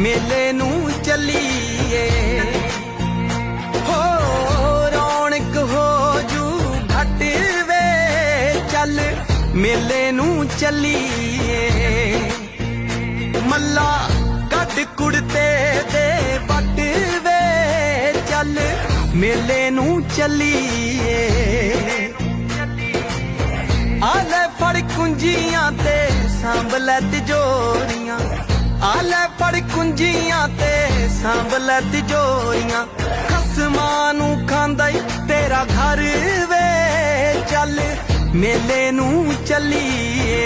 मेले नू चलीए हो रौनक हो जू घट वे चल मेले नू चलीए मल्ला कट कुड़ते दे बट वे चल मेले नू चलीए आले फड़ कुंजियां ते सांभले तिजोरियां आले फड़ कुंजियां ते सांभले तिजोरियां खसमां नू खांदा ई तेरा घर वे चल मेले नू चलीए।